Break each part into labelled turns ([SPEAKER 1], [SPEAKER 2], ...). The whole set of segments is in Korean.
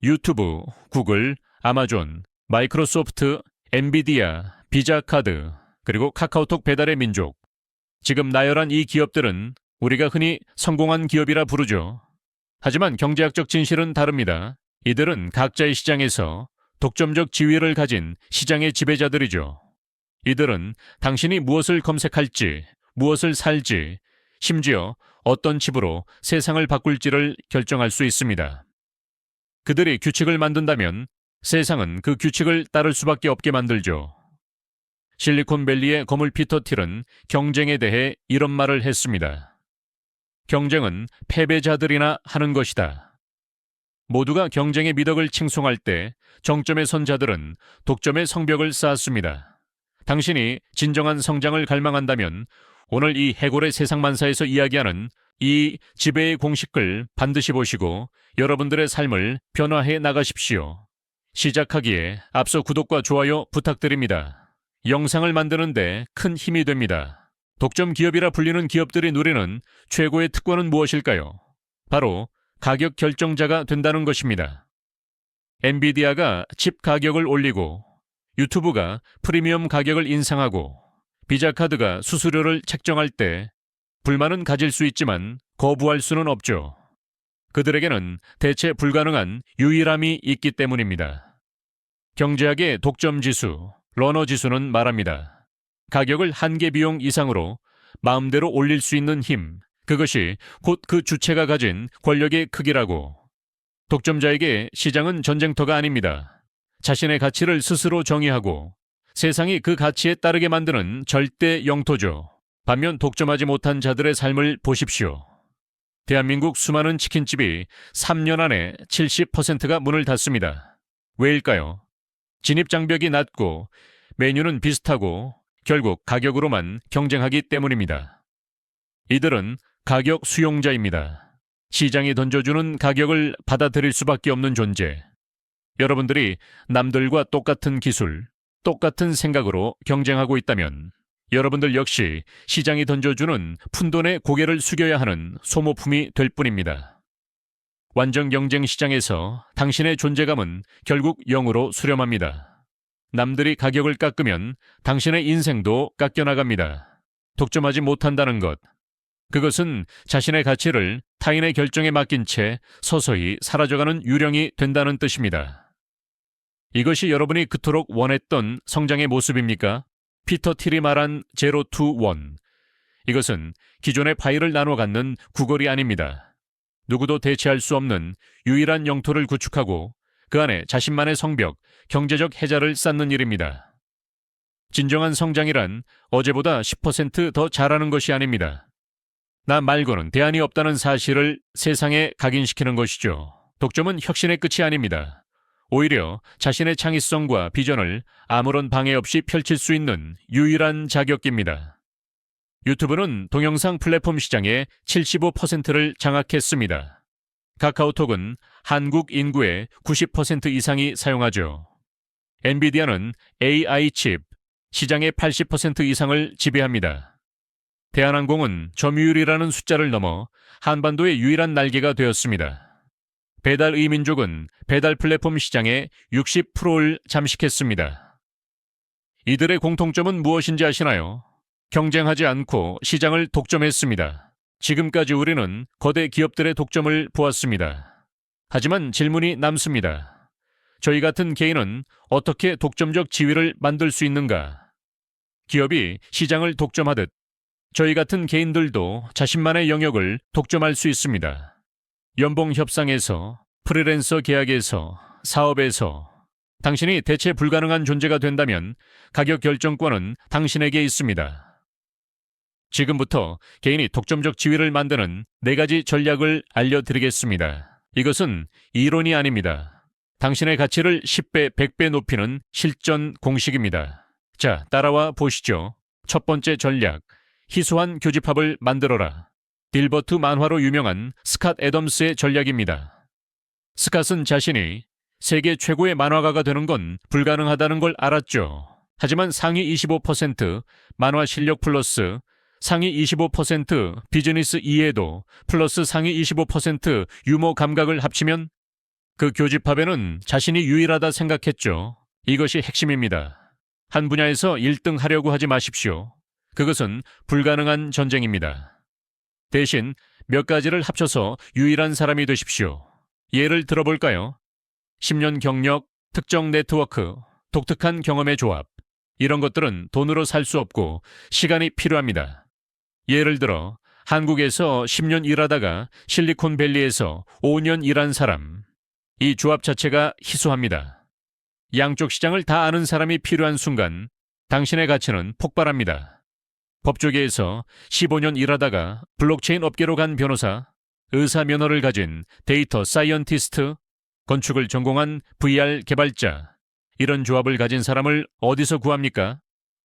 [SPEAKER 1] 유튜브, 구글, 아마존, 마이크로소프트, 엔비디아, 비자카드, 그리고 카카오톡 배달의 민족. 지금 나열한 이 기업들은 우리가 흔히 성공한 기업이라 부르죠. 하지만 경제학적 진실은 다릅니다. 이들은 각자의 시장에서 독점적 지위를 가진 시장의 지배자들이죠. 이들은 당신이 무엇을 검색할지, 무엇을 살지, 심지어 어떤 칩으로 세상을 바꿀지를 결정할 수 있습니다. 그들이 규칙을 만든다면 세상은 그 규칙을 따를 수밖에 없게 만들죠. 실리콘밸리의 거물 피터 틸은 경쟁에 대해 이런 말을 했습니다. 경쟁은 패배자들이나 하는 것이다. 모두가 경쟁의 미덕을 칭송할 때 정점에 선 자들은 독점의 성벽을 쌓았습니다. 당신이 진정한 성장을 갈망한다면 오늘 이 해골의 세상만사에서 이야기하는 이 지배의 공식을 반드시 보시고 여러분들의 삶을 변화해 나가십시오. 시작하기에 앞서 구독과 좋아요 부탁드립니다. 영상을 만드는데 큰 힘이 됩니다. 독점 기업이라 불리는 기업들이 누리는 최고의 특권은 무엇일까요? 바로 가격 결정자가 된다는 것입니다. 엔비디아가 칩 가격을 올리고 유튜브가 프리미엄 가격을 인상하고 비자카드가 수수료를 책정할 때 불만은 가질 수 있지만 거부할 수는 없죠. 그들에게는 대체 불가능한 유일함이 있기 때문입니다. 경제학의 독점 지수, 러너 지수는 말합니다. 가격을 한계 비용 이상으로 마음대로 올릴 수 있는 힘, 그것이 곧 그 주체가 가진 권력의 크기라고. 독점자에게 시장은 전쟁터가 아닙니다. 자신의 가치를 스스로 정의하고 세상이 그 가치에 따르게 만드는 절대 영토죠. 반면 독점하지 못한 자들의 삶을 보십시오. 대한민국 수많은 치킨집이 3년 안에 70%가 문을 닫습니다. 왜일까요? 진입장벽이 낮고 메뉴는 비슷하고 결국 가격으로만 경쟁하기 때문입니다. 이들은 가격 수용자입니다. 시장이 던져주는 가격을 받아들일 수밖에 없는 존재. 여러분들이 남들과 똑같은 기술, 똑같은 생각으로 경쟁하고 있다면 여러분들 역시 시장이 던져주는 푼돈의 고개를 숙여야 하는 소모품이 될 뿐입니다. 완전 경쟁 시장에서 당신의 존재감은 결국 0으로 수렴합니다. 남들이 가격을 깎으면 당신의 인생도 깎여나갑니다. 독점하지 못한다는 것, 그것은 자신의 가치를 타인의 결정에 맡긴 채 서서히 사라져가는 유령이 된다는 뜻입니다. 이것이 여러분이 그토록 원했던 성장의 모습입니까? 피터 틸이 말한 제로 투 원. 이것은 기존의 파일을 나눠 갖는 구걸이 아닙니다. 누구도 대체할 수 없는 유일한 영토를 구축하고 그 안에 자신만의 성벽, 경제적 해자를 쌓는 일입니다. 진정한 성장이란 어제보다 10% 더 잘하는 것이 아닙니다. 나 말고는 대안이 없다는 사실을 세상에 각인시키는 것이죠. 독점은 혁신의 끝이 아닙니다. 오히려 자신의 창의성과 비전을 아무런 방해 없이 펼칠 수 있는 유일한 자격입니다. 유튜브는 동영상 플랫폼 시장의 75%를 장악했습니다. 카카오톡은 한국 인구의 90% 이상이 사용하죠. 엔비디아는 AI 칩 시장의 80% 이상을 지배합니다. 대한항공은 점유율이라는 숫자를 넘어 한반도의 유일한 날개가 되었습니다. 배달의 민족은 배달 플랫폼 시장의 60%를 잠식했습니다. 이들의 공통점은 무엇인지 아시나요? 경쟁하지 않고 시장을 독점했습니다. 지금까지 우리는 거대 기업들의 독점을 보았습니다. 하지만 질문이 남습니다. 저희 같은 개인은 어떻게 독점적 지위를 만들 수 있는가? 기업이 시장을 독점하듯 저희 같은 개인들도 자신만의 영역을 독점할 수 있습니다. 연봉 협상에서, 프리랜서 계약에서, 사업에서 당신이 대체 불가능한 존재가 된다면 가격 결정권은 당신에게 있습니다. 지금부터 개인이 독점적 지위를 만드는 4가지 전략을 알려드리겠습니다. 이것은 이론이 아닙니다. 당신의 가치를 10배, 100배 높이는 실전 공식입니다. 자, 따라와 보시죠. 첫 번째 전략, 희소한 교집합을 만들어라. 딜버트 만화로 유명한 스캇 애덤스의 전략입니다. 스캇은 자신이 세계 최고의 만화가가 되는 건 불가능하다는 걸 알았죠. 하지만 상위 25% 만화 실력 플러스 상위 25% 비즈니스 이해도 플러스 상위 25% 유머 감각을 합치면 그 교집합에는 자신이 유일하다 생각했죠. 이것이 핵심입니다. 한 분야에서 1등 하려고 하지 마십시오. 그것은 불가능한 전쟁입니다. 대신 몇 가지를 합쳐서 유일한 사람이 되십시오. 예를 들어볼까요? 10년 경력, 특정 네트워크, 독특한 경험의 조합. 이런 것들은 돈으로 살 수 없고 시간이 필요합니다. 예를 들어 한국에서 10년 일하다가 실리콘밸리에서 5년 일한 사람. 이 조합 자체가 희소합니다. 양쪽 시장을 다 아는 사람이 필요한 순간 당신의 가치는 폭발합니다. 법조계에서 15년 일하다가 블록체인 업계로 간 변호사, 의사 면허를 가진 데이터 사이언티스트, 건축을 전공한 VR 개발자, 이런 조합을 가진 사람을 어디서 구합니까?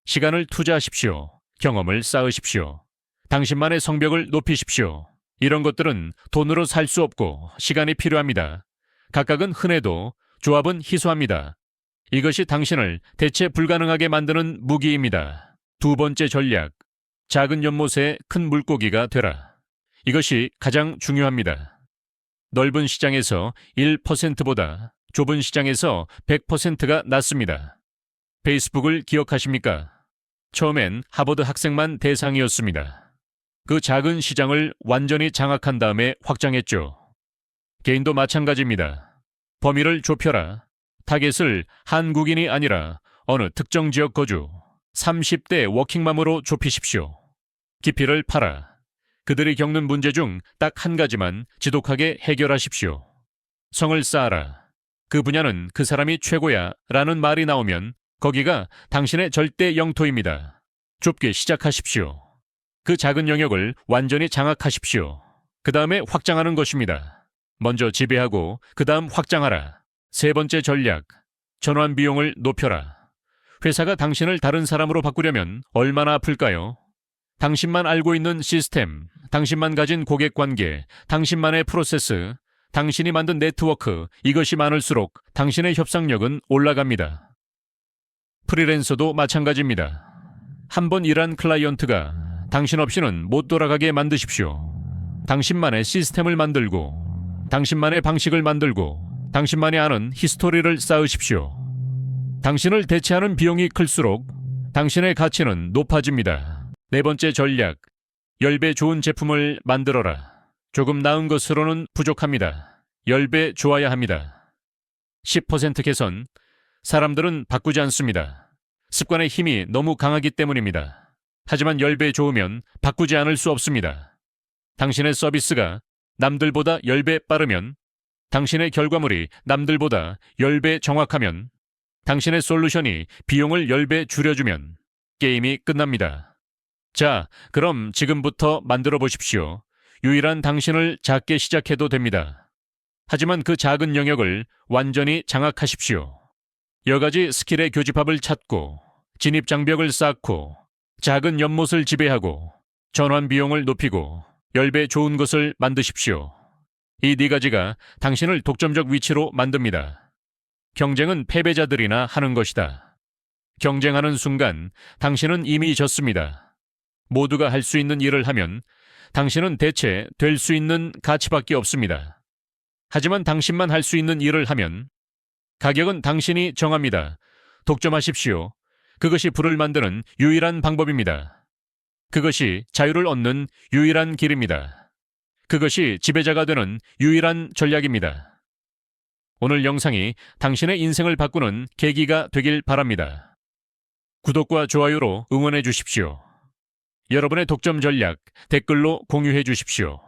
[SPEAKER 1] 시간을 투자하십시오. 경험을 쌓으십시오. 당신만의 성벽을 높이십시오. 이런 것들은 돈으로 살 수 없고 시간이 필요합니다. 각각은 흔해도 조합은 희소합니다. 이것이 당신을 대체 불가능하게 만드는 무기입니다. 두 번째 전략, 작은 연못에 큰 물고기가 되라. 이것이 가장 중요합니다. 넓은 시장에서 1%보다 좁은 시장에서 100%가 낫습니다. 페이스북을 기억하십니까? 처음엔 하버드 학생만 대상이었습니다. 그 작은 시장을 완전히 장악한 다음에 확장했죠. 개인도 마찬가지입니다. 범위를 좁혀라. 타겟을 한국인이 아니라 어느 특정 지역 거주, 30대 워킹맘으로 좁히십시오. 깊이를 팔아. 그들이 겪는 문제 중 딱 한 가지만 지독하게 해결하십시오. 성을 쌓아라. 그 분야는 그 사람이 최고야 라는 말이 나오면 거기가 당신의 절대 영토입니다. 좁게 시작하십시오. 그 작은 영역을 완전히 장악하십시오. 그 다음에 확장하는 것입니다. 먼저 지배하고 그 다음 확장하라. 세 번째 전략, 전환 비용을 높여라. 회사가 당신을 다른 사람으로 바꾸려면 얼마나 아플까요? 당신만 알고 있는 시스템, 당신만 가진 고객 관계, 당신만의 프로세스, 당신이 만든 네트워크, 이것이 많을수록 당신의 협상력은 올라갑니다. 프리랜서도 마찬가지입니다. 한 번 일한 클라이언트가 당신 없이는 못 돌아가게 만드십시오. 당신만의 시스템을 만들고, 당신만의 방식을 만들고, 당신만이 아는 히스토리를 쌓으십시오. 당신을 대체하는 비용이 클수록 당신의 가치는 높아집니다. 네 번째 전략, 10배 좋은 제품을 만들어라. 조금 나은 것으로는 부족합니다. 10배 좋아야 합니다. 10% 개선, 사람들은 바꾸지 않습니다. 습관의 힘이 너무 강하기 때문입니다. 하지만 10배 좋으면 바꾸지 않을 수 없습니다. 당신의 서비스가 남들보다 10배 빠르면, 당신의 결과물이 남들보다 10배 정확하면, 당신의 솔루션이 비용을 10배 줄여주면 게임이 끝납니다. 자, 그럼 지금부터 만들어 보십시오. 유일한 당신을 작게 시작해도 됩니다. 하지만 그 작은 영역을 완전히 장악하십시오. 여가지 스킬의 교집합을 찾고, 진입 장벽을 쌓고, 작은 연못을 지배하고, 전환 비용을 높이고, 10배 좋은 것을 만드십시오. 이 네 가지가 당신을 독점적 위치로 만듭니다. 경쟁은 패배자들이나 하는 것이다. 경쟁하는 순간 당신은 이미 졌습니다. 모두가 할 수 있는 일을 하면 당신은 대체 될 수 있는 가치밖에 없습니다. 하지만 당신만 할 수 있는 일을 하면 가격은 당신이 정합니다. 독점하십시오. 그것이 부를 만드는 유일한 방법입니다. 그것이 자유를 얻는 유일한 길입니다. 그것이 지배자가 되는 유일한 전략입니다. 오늘 영상이 당신의 인생을 바꾸는 계기가 되길 바랍니다. 구독과 좋아요로 응원해 주십시오. 여러분의 독점 전략 댓글로 공유해 주십시오.